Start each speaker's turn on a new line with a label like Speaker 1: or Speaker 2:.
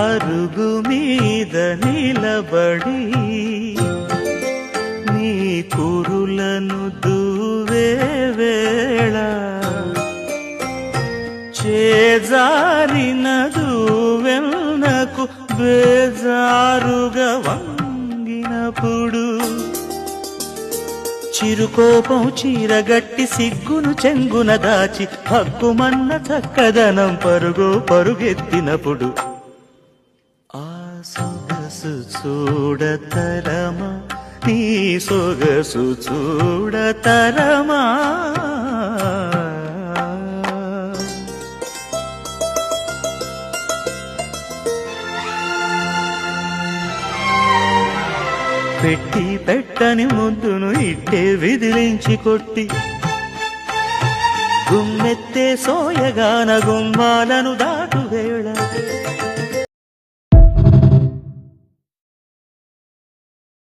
Speaker 1: అరుగు మీద నిలబడి నీ కురులను దూవే వేళ చేజారిన దూవెన్నకు బేజారుగా వంగినప్పుడు చిరుకోపం చీరగట్టి సిగ్గును చెంగున దాచి హక్కుమన్న చక్కదనం పరుగెత్తినప్పుడు ఆ సొగసు చూడతరమా నీ సొగసు చూడతరమా పెట్టి పెట్టని ముద్దును ఇట్టే విదిలించి కొట్టి గుమ్మెత్తే సోయగాన గుమ్మాలను దాటువే